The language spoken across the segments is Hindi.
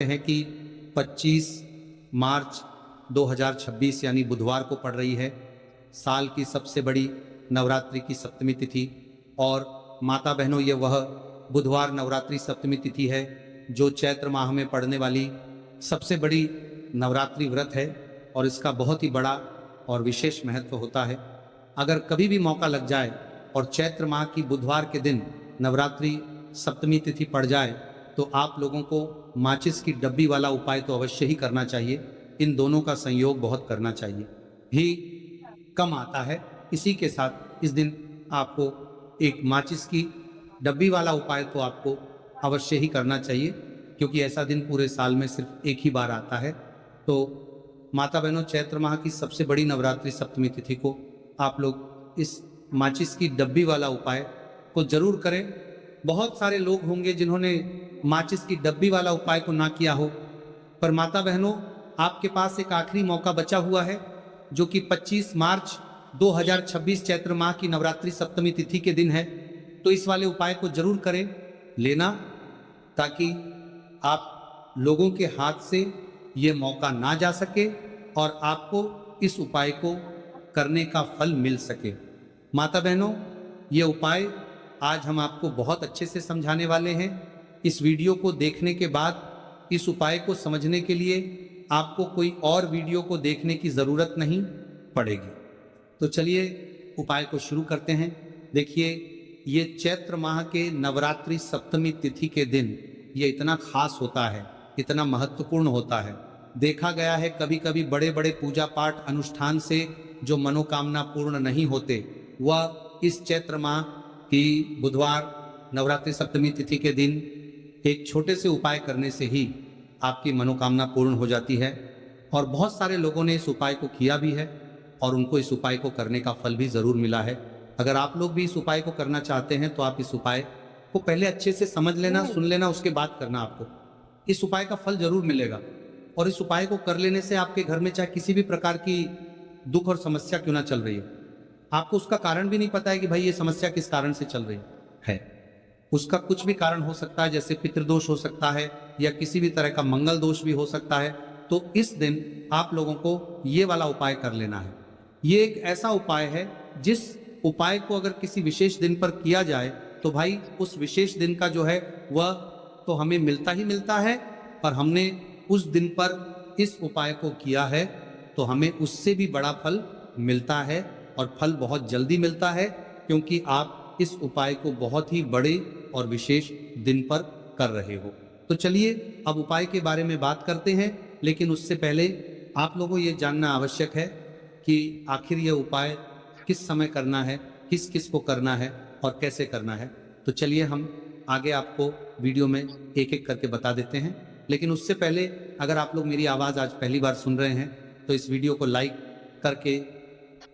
हैं कि 25 मार्च 2026 यानी बुधवार को पड़ रही है साल की सबसे बड़ी नवरात्रि की सप्तमी तिथि। और माता बहनों, ये वह बुधवार नवरात्रि सप्तमी तिथि है जो चैत्र माह में पड़ने वाली सबसे बड़ी नवरात्रि व्रत है और इसका बहुत ही बड़ा और विशेष महत्व होता है। अगर कभी भी मौका लग जाए और चैत्र माह की बुधवार के दिन नवरात्रि सप्तमी तिथि पड़ जाए तो आप लोगों को माचिस की डब्बी वाला उपाय तो अवश्य ही करना चाहिए। इन दोनों का संयोग बहुत करना चाहिए, भी कम आता है। इसी के साथ इस दिन आपको एक माचिस की डब्बी वाला उपाय तो आपको अवश्य ही करना चाहिए, क्योंकि ऐसा दिन पूरे साल में सिर्फ एक ही बार आता है। तो माता बहनों, चैत्र माह की सबसे बड़ी नवरात्रि सप्तमी तिथि को आप लोग इस माचिस की डब्बी वाला उपाय को जरूर करें। बहुत सारे लोग होंगे जिन्होंने माचिस की डब्बी वाला उपाय को ना किया हो, पर माता बहनों, आपके पास एक आखिरी मौका बचा हुआ है जो कि 25 मार्च 2026 चैत्र माह की नवरात्रि सप्तमी तिथि के दिन है। तो इस वाले उपाय को जरूर करें लेना, ताकि आप लोगों के हाथ से ये मौका ना जा सके और आपको इस उपाय को करने का फल मिल सके। माता बहनों, ये उपाय आज हम आपको बहुत अच्छे से समझाने वाले हैं। इस वीडियो को देखने के बाद इस उपाय को समझने के लिए आपको कोई और वीडियो को देखने की ज़रूरत नहीं पड़ेगी। तो चलिए उपाय को शुरू करते हैं। देखिए, ये चैत्र माह के नवरात्रि सप्तमी तिथि के दिन ये इतना खास होता है, इतना महत्वपूर्ण होता है। देखा गया है कभी कभी बड़े बड़े पूजा पाठ अनुष्ठान से जो मनोकामना पूर्ण नहीं होते, वह इस चैत्र माह की बुधवार नवरात्रि सप्तमी तिथि के दिन एक छोटे से उपाय करने से ही आपकी मनोकामना पूर्ण हो जाती है। और बहुत सारे लोगों ने इस उपाय को किया भी है और उनको इस उपाय को करने का फल भी ज़रूर मिला है। अगर आप लोग भी इस उपाय को करना चाहते हैं तो आप इस उपाय को पहले अच्छे से समझ लेना, सुन लेना, उसके बाद करना। आपको इस उपाय का फल जरूर मिलेगा और इस उपाय को कर लेने से आपके घर में चाहे किसी भी प्रकार की दुख और समस्या क्यों ना चल रही है, आपको उसका कारण भी नहीं पता है कि भाई ये समस्या किस कारण से चल रही है। उसका कुछ भी कारण हो सकता है, जैसे पितृदोष हो सकता है या किसी भी तरह का मंगल दोष भी हो सकता है। तो इस दिन आप लोगों को ये वाला उपाय कर लेना है। ये एक ऐसा उपाय है जिस उपाय को अगर किसी विशेष दिन पर किया जाए तो भाई उस विशेष दिन का जो है वह तो हमें मिलता ही मिलता है, पर हमने उस दिन पर इस उपाय को किया है तो हमें उससे भी बड़ा फल मिलता है और फल बहुत जल्दी मिलता है, क्योंकि आप इस उपाय को बहुत ही बड़े और विशेष दिन पर कर रहे हो। तो चलिए अब उपाय के बारे में बात करते हैं, लेकिन उससे पहले आप लोगों को ये जानना आवश्यक है कि आखिर ये उपाय किस समय करना है, किस किस को करना है और कैसे करना है। तो चलिए हम आगे आपको वीडियो में एक एक करके बता देते हैं। लेकिन उससे पहले अगर आप लोग मेरी आवाज़ आज पहली बार सुन रहे हैं तो इस वीडियो को लाइक करके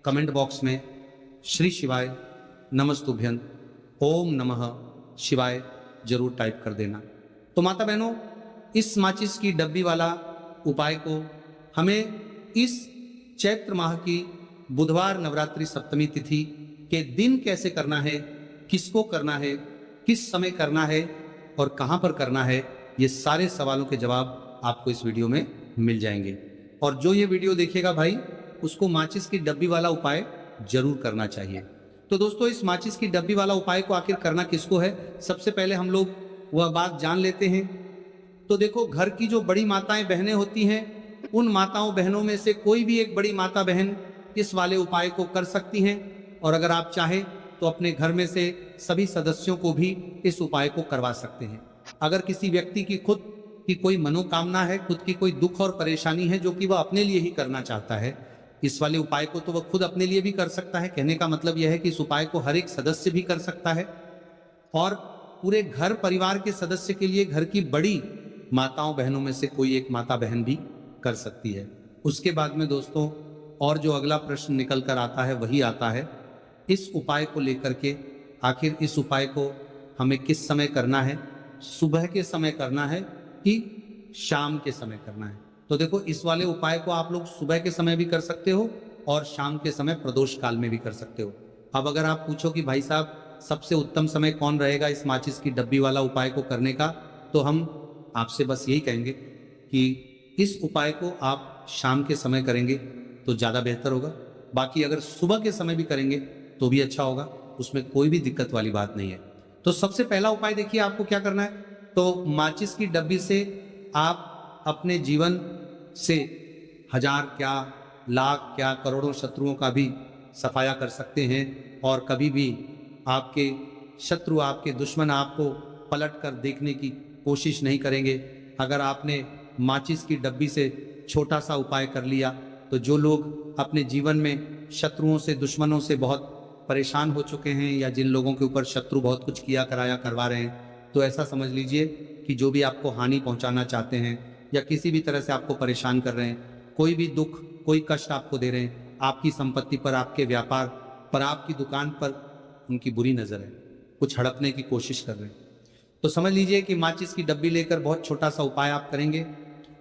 कमेंट बॉक्स में श्री शिवाय नमस्तुभ्यं ओम नमः शिवाय जरूर टाइप कर देना। तो माता बहनों, इस माचिस की डब्बी वाला उपाय को हमें इस चैत्र माह की बुधवार नवरात्रि सप्तमी तिथि के दिन कैसे करना है, किसको करना है, किस समय करना है और कहां पर करना है, ये सारे सवालों के जवाब आपको इस वीडियो में मिल जाएंगे। और जो ये वीडियो देखेगा भाई, उसको माचिस की डब्बी वाला उपाय जरूर करना चाहिए। तो दोस्तों, इस माचिस की डब्बी वाला उपाय को आखिर करना किसको है, सबसे पहले हम लोग वह बात जान लेते हैं। तो देखो, घर की जो बड़ी माताएं बहनें होती हैं, उन माताओं बहनों में से कोई भी एक बड़ी माता बहन इस वाले उपाय को कर सकती हैं। और अगर आप चाहें तो अपने घर में से सभी सदस्यों को भी इस उपाय को करवा सकते हैं। अगर किसी व्यक्ति की खुद की कोई मनोकामना है, खुद की कोई दुख और परेशानी है जो कि वह अपने लिए ही करना चाहता है, इस वाले उपाय को तो वह खुद अपने लिए भी कर सकता है। कहने का मतलब यह है कि इस उपाय को हर एक सदस्य भी कर सकता है और पूरे घर परिवार के सदस्य के लिए घर की बड़ी माताओं बहनों में से कोई एक माता बहन भी कर सकती है। उसके बाद में दोस्तों, और जो अगला प्रश्न निकल कर आता है वही आता है इस उपाय को लेकर के, आखिर इस उपाय को हमें किस समय करना है, सुबह के समय करना है कि शाम के समय करना है। तो देखो, इस वाले उपाय को आप लोग सुबह के समय भी कर सकते हो और शाम के समय प्रदोष काल में भी कर सकते हो। अब अगर आप पूछो कि भाई साहब सबसे उत्तम समय कौन रहेगा इस माचिस की डब्बी वाला उपाय को करने का, तो हम आपसे बस यही कहेंगे कि इस उपाय को आप शाम के समय करेंगे तो ज़्यादा बेहतर होगा। बाकी अगर सुबह के समय भी करेंगे तो भी अच्छा होगा, उसमें कोई भी दिक्कत वाली बात नहीं है। तो सबसे पहला उपाय देखिए आपको क्या करना है। तो माचिस की डब्बी से आप अपने जीवन से हजार क्या, लाख क्या, करोड़ों शत्रुओं का भी सफाया कर सकते हैं। और कभी भी आपके शत्रु, आपके दुश्मन आपको पलट कर देखने की कोशिश नहीं करेंगे। अगर आपने माचिस की डब्बी से छोटा सा उपाय कर लिया तो जो लोग अपने जीवन में शत्रुओं से, दुश्मनों से बहुत परेशान हो चुके हैं, या जिन लोगों के ऊपर शत्रु बहुत कुछ किया कराया करवा रहे हैं, तो ऐसा समझ लीजिए कि जो भी आपको हानि पहुंचाना चाहते हैं या किसी भी तरह से आपको परेशान कर रहे हैं, कोई भी दुख, कोई कष्ट आपको दे रहे हैं, आपकी संपत्ति पर, आपके व्यापार पर, आपकी दुकान पर उनकी बुरी नज़र है, कुछ हड़पने की कोशिश कर रहे हैं, तो समझ लीजिए कि माचिस की डब्बी लेकर बहुत छोटा सा उपाय आप करेंगे।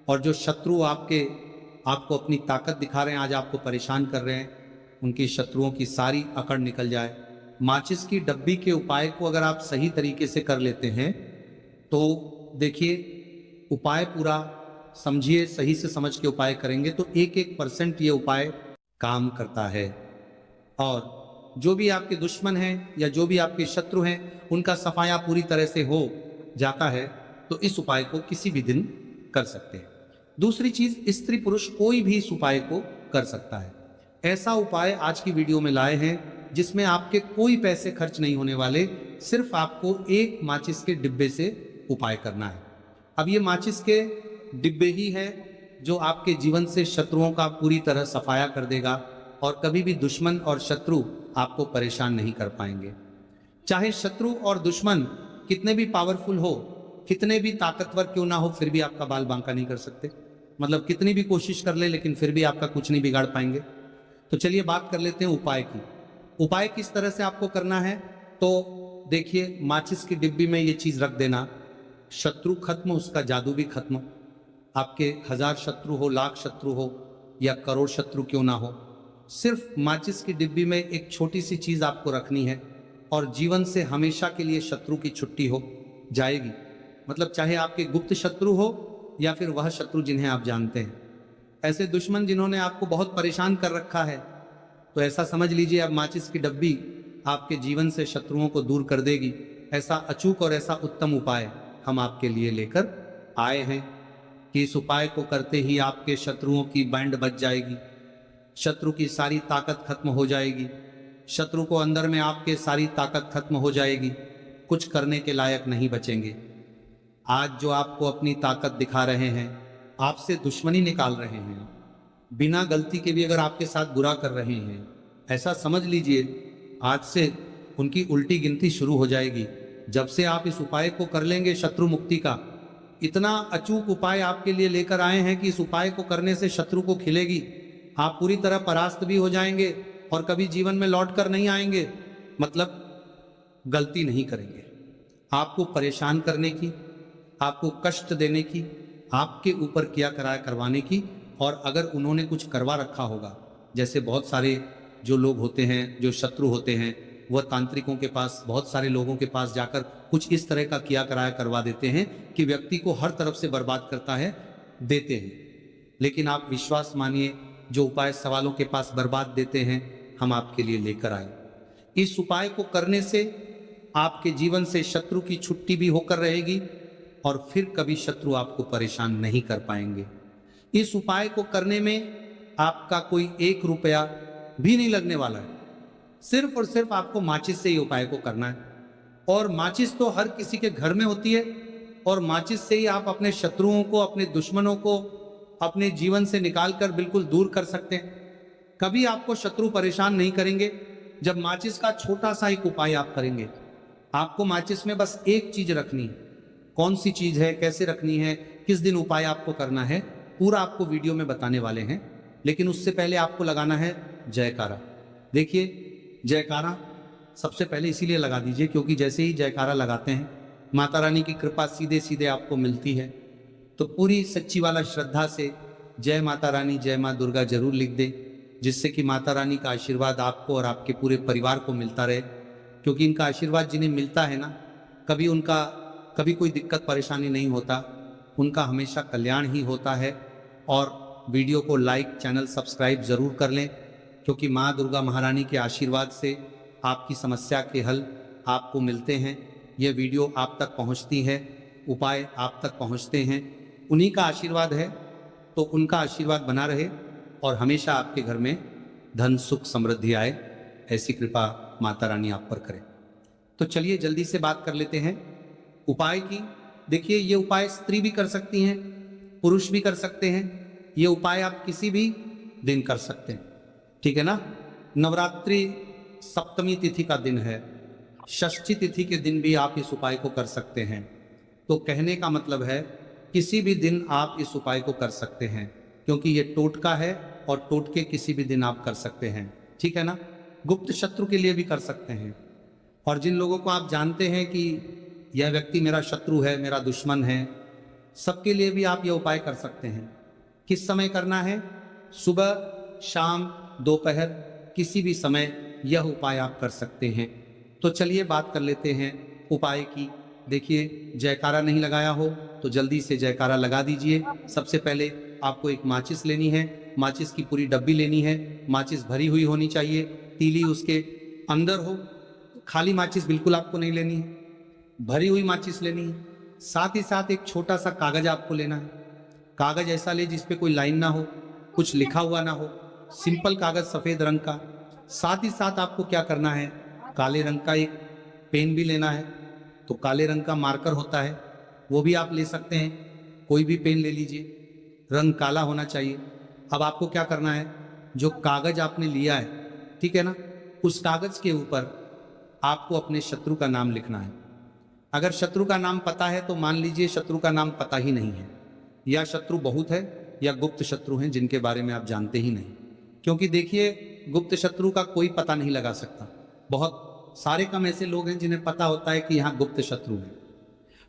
और जो शत्रु आपको अपनी ताकत दिखा रहे हैं, आज आपको परेशान कर रहे हैं, उनकी शत्रुओं की सारी अकड़ निकल जाए। माचिस की डब्बी के उपाय को अगर आप सही तरीके से कर लेते हैं तो देखिए, उपाय पूरा समझिए, सही से समझ के उपाय करेंगे तो 1% ये उपाय काम करता है। और जो भी आपके दुश्मन हैं या जो भी आपके शत्रु हैं, उनका सफाया पूरी तरह से हो जाता है। तो इस उपाय को किसी भी दिन कर सकते हैं। दूसरी चीज, स्त्री पुरुष कोई भी इस उपाय को कर सकता है। ऐसा उपाय आज की वीडियो में लाए हैं जिसमें आपके कोई पैसे खर्च नहीं होने वाले, सिर्फ आपको एक माचिस के डिब्बे से उपाय करना है। अब ये माचिस के डिब्बे ही है जो आपके जीवन से शत्रुओं का पूरी तरह सफाया कर देगा और कभी भी दुश्मन और शत्रु आपको परेशान नहीं कर पाएंगे। चाहे शत्रु और दुश्मन कितने भी पावरफुल हो, कितने भी ताकतवर क्यों ना हो, फिर भी आपका बाल बांका नहीं कर सकते। मतलब कितनी भी कोशिश कर ले, लेकिन फिर भी आपका कुछ नहीं बिगाड़ पाएंगे। तो चलिए बात कर लेते हैं उपाय की। उपाय किस तरह से आपको करना है, तो देखिए, माचिस की डिब्बी में ये चीज रख देना, शत्रु खत्म, उसका जादू भी खत्म। आपके 1000 शत्रु हो, लाख शत्रु हो या करोड़ शत्रु क्यों ना हो, सिर्फ माचिस की डिब्बी में एक छोटी सी चीज आपको रखनी है और जीवन से हमेशा के लिए शत्रु की छुट्टी हो जाएगी। मतलब चाहे आपके गुप्त शत्रु हो या फिर वह शत्रु जिन्हें आप जानते हैं, ऐसे दुश्मन जिन्होंने आपको बहुत परेशान कर रखा है, तो ऐसा समझ लीजिए अब माचिस की डब्बी आपके जीवन से शत्रुओं को दूर कर देगी। ऐसा अचूक और ऐसा उत्तम उपाय हम आपके लिए लेकर आए हैं कि इस उपाय को करते ही आपके शत्रुओं की बैंड बज जाएगी, शत्रु की सारी ताकत खत्म हो जाएगी, शत्रु को अंदर में आपके सारी ताकत खत्म हो जाएगी, कुछ करने के लायक नहीं बचेंगे। आज जो आपको अपनी ताकत दिखा रहे हैं, आपसे दुश्मनी निकाल रहे हैं, बिना गलती के भी अगर आपके साथ बुरा कर रहे हैं, ऐसा समझ लीजिए आज से उनकी उल्टी गिनती शुरू हो जाएगी। जब से आप इस उपाय को कर लेंगे शत्रु मुक्ति का, इतना अचूक उपाय आपके लिए लेकर आए हैं कि इस उपाय को करने से शत्रु को खिलेगी, आप पूरी तरह परास्त भी हो जाएंगे और कभी जीवन में लौट कर नहीं आएंगे। मतलब गलती नहीं करेंगे, आपको परेशान करने की, आपको कष्ट देने की, आपके ऊपर किया कराया करवाने की। और अगर उन्होंने कुछ करवा रखा होगा, जैसे बहुत सारे जो लोग होते हैं, जो शत्रु होते हैं, वह तांत्रिकों के पास, बहुत सारे लोगों के पास जाकर कुछ इस तरह का किया कराया करवा देते हैं कि व्यक्ति को हर तरफ से बर्बाद करता है, देते हैं। लेकिन आप विश्वास मानिए, जो उपाय सवालों के पास बर्बाद देते हैं, हम आपके लिए लेकर आए। इस उपाय को करने से आपके जीवन से शत्रु की छुट्टी भी होकर रहेगी और फिर कभी शत्रु आपको परेशान नहीं कर पाएंगे। इस उपाय को करने में आपका कोई 1 रुपया भी नहीं लगने वाला है, सिर्फ और सिर्फ आपको माचिस से ही उपाय को करना है। और माचिस तो हर किसी के घर में होती है और माचिस से ही आप अपने शत्रुओं को, अपने दुश्मनों को अपने जीवन से निकालकर बिल्कुल दूर कर सकते हैं। कभी आपको शत्रु परेशान नहीं करेंगे जब माचिस का छोटा सा एक उपाय आप करेंगे। आपको माचिस में बस एक चीज रखनी है, कौन सी चीज है, कैसे रखनी है, किस दिन उपाय आपको करना है, पूरा आपको वीडियो में बताने वाले हैं। लेकिन उससे पहले आपको लगाना है जयकारा। देखिए, जयकारा सबसे पहले इसीलिए लगा दीजिए क्योंकि जैसे ही जयकारा लगाते हैं, माता रानी की कृपा सीधे सीधे आपको मिलती है। तो पूरी सच्ची वाला श्रद्धा से जय माता रानी, जय माँ दुर्गा जरूर लिख दे, जिससे कि माता रानी का आशीर्वाद आपको और आपके पूरे परिवार को मिलता रहे। क्योंकि इनका आशीर्वाद जिन्हें मिलता है ना, कभी कोई दिक्कत परेशानी नहीं होता। उनका हमेशा कल्याण ही होता है। और वीडियो को लाइक, चैनल सब्सक्राइब ज़रूर कर लें, क्योंकि माँ दुर्गा महारानी के आशीर्वाद से आपकी समस्या के हल आपको मिलते हैं। यह वीडियो आप तक पहुंचती है, उपाय आप तक पहुंचते हैं, उन्हीं का आशीर्वाद है। तो उनका आशीर्वाद बना रहे और हमेशा आपके घर में धन, सुख, समृद्धि आए, ऐसी कृपा माता रानी आप पर करे। तो चलिए जल्दी से बात कर लेते हैं उपाय की। देखिए, ये उपाय स्त्री भी कर सकती हैं, पुरुष भी कर सकते हैं। ये उपाय आप किसी भी दिन कर सकते हैं, ठीक है ना। नवरात्रि सप्तमी तिथि का दिन है, षष्ठी तिथि के दिन भी आप इस उपाय को कर सकते हैं। तो कहने का मतलब है किसी भी दिन आप इस उपाय को कर सकते हैं, क्योंकि ये टोटका है और टोटके किसी भी दिन आप कर सकते हैं, ठीक है ना। गुप्त शत्रु के लिए भी कर सकते हैं। और जिन लोगों को आप जानते हैं कि यह व्यक्ति मेरा शत्रु है, मेरा दुश्मन है, सबके लिए भी आप यह उपाय कर सकते हैं। किस समय करना है? सुबह, शाम, दोपहर, किसी भी समय यह उपाय आप कर सकते हैं। तो चलिए बात कर लेते हैं उपाय की। देखिए, जयकारा नहीं लगाया हो तो जल्दी से जयकारा लगा दीजिए। सबसे पहले आपको एक माचिस लेनी है, माचिस की पूरी डब्बी लेनी है। माचिस भरी हुई होनी चाहिए, तीली उसके अंदर हो। खाली माचिस बिल्कुल आपको नहीं लेनी है, भरी हुई माचिस लेनी है। साथ ही साथ एक छोटा सा कागज आपको लेना है। कागज ऐसा ले जिस पे कोई लाइन ना हो, कुछ लिखा हुआ ना हो, सिंपल कागज सफेद रंग का। साथ ही साथ आपको क्या करना है, काले रंग का एक पेन भी लेना है। तो काले रंग का मार्कर होता है, वो भी आप ले सकते हैं, कोई भी पेन ले लीजिए, रंग काला होना चाहिए। अब आपको क्या करना है, जो कागज आपने लिया है, ठीक है ना, उस कागज के ऊपर आपको अपने शत्रु का नाम लिखना है। अगर शत्रु का नाम पता है तो मान लीजिए शत्रु का नाम पता ही नहीं है, या शत्रु बहुत है, या गुप्त शत्रु हैं जिनके बारे में आप जानते ही नहीं। क्योंकि देखिए, गुप्त शत्रु का कोई पता नहीं लगा सकता। बहुत सारे कम ऐसे लोग हैं जिन्हें पता होता है कि यहाँ गुप्त शत्रु है।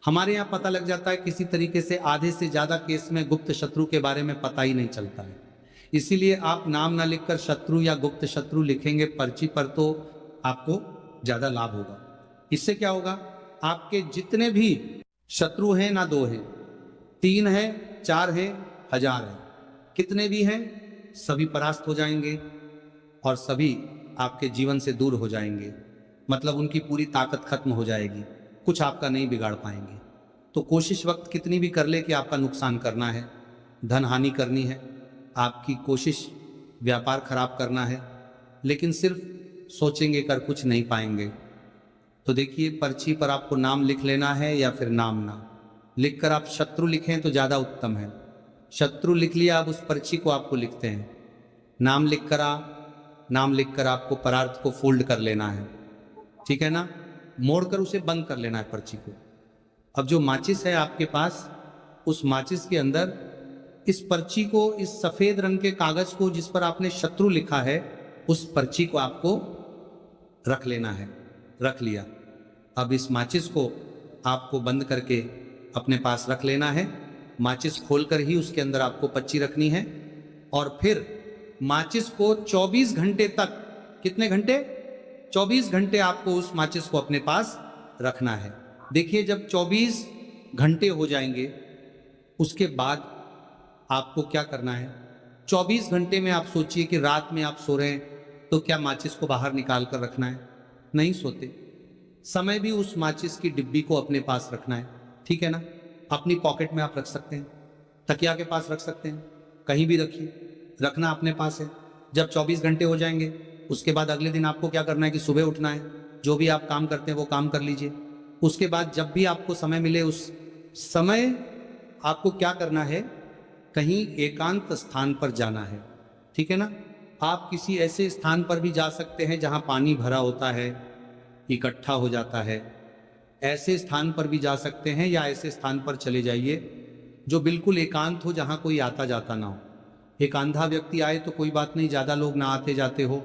हमारे यहाँ पता लग जाता है किसी तरीके से। आधे से ज्यादा केस में गुप्त शत्रु के बारे में पता ही नहीं चलता है। इसीलिए आप नाम ना लिखकर शत्रु या गुप्त शत्रु लिखेंगे पर्ची पर तो आपको ज्यादा लाभ होगा। इससे क्या होगा, आपके जितने भी शत्रु हैं, ना 2 हैं, 3 है, 4 है, 1000 है, कितने भी हैं, सभी परास्त हो जाएंगे और सभी आपके जीवन से दूर हो जाएंगे। मतलब उनकी पूरी ताकत खत्म हो जाएगी, कुछ आपका नहीं बिगाड़ पाएंगे। तो कोशिश वक्त कितनी भी कर ले कि आपका नुकसान करना है, धन हानि करनी है, आपकी कोशिश व्यापार खराब करना है, लेकिन सिर्फ सोचेंगे कर कुछ नहीं पाएंगे। तो देखिए, पर्ची पर आपको नाम लिख लेना है, या फिर नाम ना लिखकर आप शत्रु लिखें तो ज़्यादा उत्तम है। शत्रु लिख लिया, अब उस पर्ची को आपको लिखते हैं। नाम लिखकर आपको परार्थ को फोल्ड कर लेना है, ठीक है ना, मोड़कर उसे बंद कर लेना है पर्ची को। अब जो माचिस है आपके पास, उस माचिस के अंदर इस पर्ची को, इस सफेद रंग के कागज को जिस पर आपने शत्रु लिखा है, उस पर्ची को आपको रख लेना है। रख लिया। अब इस माचिस को आपको बंद करके अपने पास रख लेना है। माचिस खोलकर ही उसके अंदर आपको पर्ची रखनी है। और फिर माचिस को 24 घंटे तक, कितने घंटे, 24 घंटे आपको उस माचिस को अपने पास रखना है। देखिए, जब 24 घंटे हो जाएंगे, उसके बाद आपको क्या करना है, 24 घंटे में आप सोचिए कि रात में आप सो रहे हैं, तो क्या माचिस को बाहर निकाल कर रखना है? नहीं सोते। समय भी उस माचिस की डिब्बी को अपने पास रखना है, ठीक है ना। अपनी पॉकेट में आप रख सकते हैं, तकिया के पास रख सकते हैं, कहीं भी रखिए, रखना अपने पास है। जब 24 घंटे हो जाएंगे, उसके बाद अगले दिन आपको क्या करना है कि सुबह उठना है, जो भी आप काम करते हैं वो काम कर लीजिए। उसके बाद जब भी आपको समय मिले, उस समय आपको क्या करना है, कहीं एकांत स्थान पर जाना है, ठीक है ना। आप किसी ऐसे स्थान पर भी जा सकते हैं जहां पानी भरा होता है, इकट्ठा हो जाता है, ऐसे स्थान पर भी जा सकते हैं, या ऐसे स्थान पर चले जाइए जो बिल्कुल एकांत हो, जहां कोई आता जाता ना हो। एक अंधा व्यक्ति आए तो कोई बात नहीं, ज़्यादा लोग ना आते जाते हो,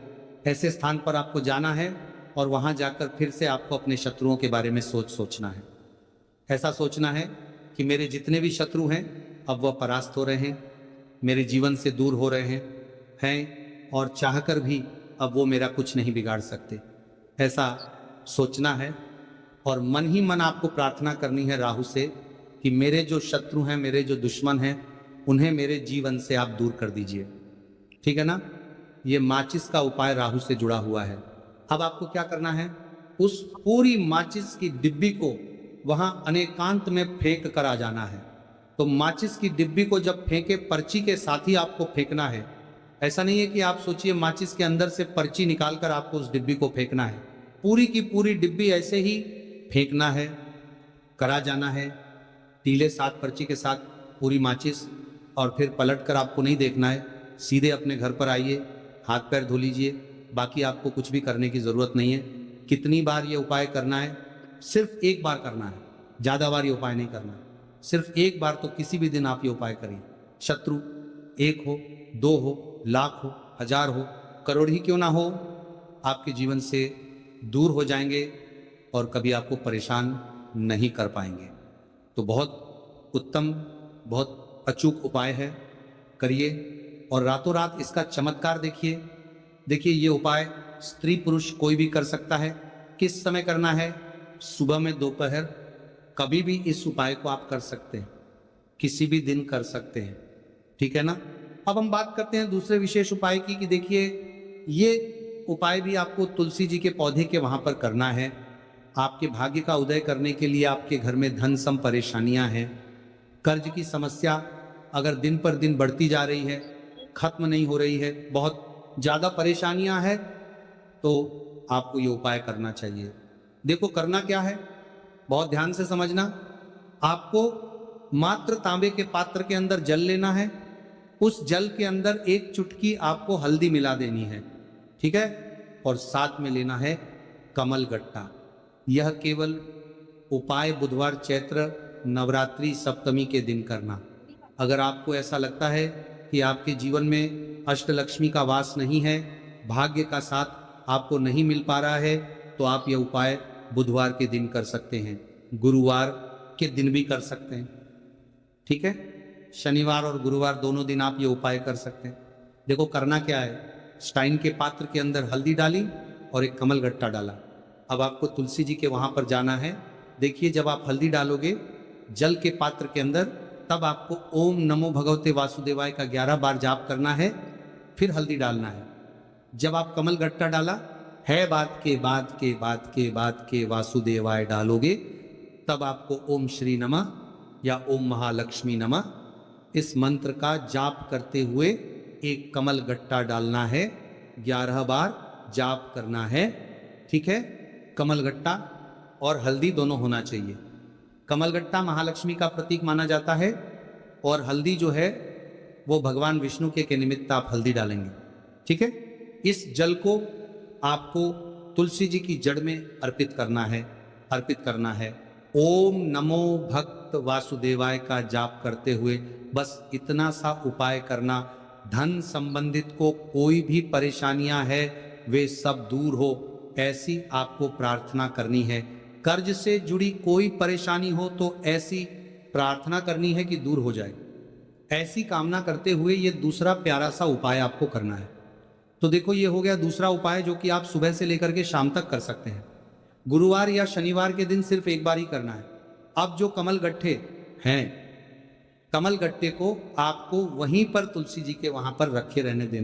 ऐसे स्थान पर आपको जाना है। और वहां जाकर फिर से आपको अपने शत्रुओं के बारे में सोचना है। ऐसा सोचना है कि मेरे जितने भी शत्रु हैं, अब वह परास्त हो रहे हैं, मेरे जीवन से दूर हो रहे हैं, और चाहकर भी अब वो मेरा कुछ नहीं बिगाड़ सकते। ऐसा सोचना है। और मन ही मन आपको प्रार्थना करनी है राहु से कि मेरे जो शत्रु हैं, मेरे जो दुश्मन हैं, उन्हें मेरे जीवन से आप दूर कर दीजिए। ठीक है ना। ये माचिस का उपाय राहु से जुड़ा हुआ है। अब आपको क्या करना है, उस पूरी माचिस की डिब्बी को वहां अनेकांत में फेंक कर आ जाना है। तो माचिस की डिब्बी को जब फेंके, पर्ची के साथ ही आपको फेंकना है। ऐसा नहीं है कि आप सोचिए माचिस के अंदर से पर्ची निकालकर आपको उस डिब्बी को फेंकना है। पूरी की पूरी डिब्बी ऐसे ही फेंकना है, करा जाना है, तीले साथ पर्ची के साथ पूरी माचिस, और फिर पलट कर आपको नहीं देखना है, सीधे अपने घर पर आइए, हाथ पैर धो लीजिए। बाकी आपको कुछ भी करने की ज़रूरत नहीं है। कितनी बार ये उपाय करना है? सिर्फ एक बार करना है, ज़्यादा बार ये उपाय नहीं करना है। सिर्फ एक बार तो किसी भी दिन आप ये उपाय करिए। शत्रु एक हो, दो हो, लाख हो, हजार हो, करोड़ ही क्यों ना हो, आपके जीवन से दूर हो जाएंगे और कभी आपको परेशान नहीं कर पाएंगे। तो बहुत उत्तम, बहुत अचूक उपाय है, करिए और रातों रात इसका चमत्कार देखिए। देखिए ये उपाय स्त्री पुरुष कोई भी कर सकता है। किस समय करना है? सुबह में, दोपहर, कभी भी इस उपाय को आप कर सकते हैं, किसी भी दिन कर सकते हैं। ठीक है ना। अब हम बात करते हैं दूसरे विशेष उपाय की कि देखिए ये उपाय भी आपको तुलसी जी के पौधे के वहां पर करना है। आपके भाग्य का उदय करने के लिए आपके घर में धन सम परेशानियां हैं, कर्ज की समस्या अगर दिन पर दिन बढ़ती जा रही है, खत्म नहीं हो रही है, बहुत ज़्यादा परेशानियां हैं, तो आपको ये उपाय करना चाहिए। देखो करना क्या है, बहुत ध्यान से समझना। आपको मात्र तांबे के पात्र के अंदर जल लेना है। उस जल के अंदर एक चुटकी आपको हल्दी मिला देनी है। ठीक है। और साथ में लेना है कमल गट्टा। यह केवल उपाय बुधवार चैत्र नवरात्रि सप्तमी के दिन करना। अगर आपको ऐसा लगता है कि आपके जीवन में अष्टलक्ष्मी का वास नहीं है, भाग्य का साथ आपको नहीं मिल पा रहा है, तो आप यह उपाय बुधवार के दिन कर सकते हैं, गुरुवार के दिन भी कर सकते हैं। ठीक है। शनिवार और गुरुवार दोनों दिन आप ये उपाय कर सकते हैं। देखो करना क्या है, स्टाइन के पात्र के अंदर हल्दी डाली और एक कमल गट्टा डाला। अब आपको तुलसी जी के वहां पर जाना है। देखिए जब आप हल्दी डालोगे जल के पात्र के अंदर, तब आपको ओम नमो भगवते वासुदेवाय का 11 बार जाप करना है, फिर हल्दी डालना है। जब आप कमल गट्टा डाला है बात के बाद के बाद के बाद के वासुदेवाय डालोगे, तब आपको ओम श्री नमः या ओम महालक्ष्मी नमः इस मंत्र का जाप करते हुए एक कमल गट्टा डालना है, 11 बार जाप करना है। ठीक है। कमल गट्टा और हल्दी दोनों होना चाहिए। कमल गट्टा महालक्ष्मी का प्रतीक माना जाता है और हल्दी जो है वो भगवान विष्णु के निमित्त आप हल्दी डालेंगे। ठीक है। इस जल को आपको तुलसी जी की जड़ में अर्पित करना है। ओम नमो भक्त वासुदेवाय का जाप करते हुए बस इतना सा उपाय करना। धन संबंधित को कोई भी परेशानियां है वे सब दूर हो, ऐसी आपको प्रार्थना करनी है। कर्ज से जुड़ी कोई परेशानी हो तो ऐसी प्रार्थना करनी है कि दूर हो जाए। ऐसी कामना करते हुए ये दूसरा प्यारा सा उपाय आपको करना है। तो देखो ये हो गया दूसरा उपाय, जो कि आप सुबह से लेकर के शाम तक कर सकते हैं। गुरुवार या शनिवार के दिन सिर्फ एक बार ही करना है। अब जो कमल गट्ठे हैं, कमल गट्टे को आपको वहीं पर तुलसी जी के वहां पर रखे रहने देना।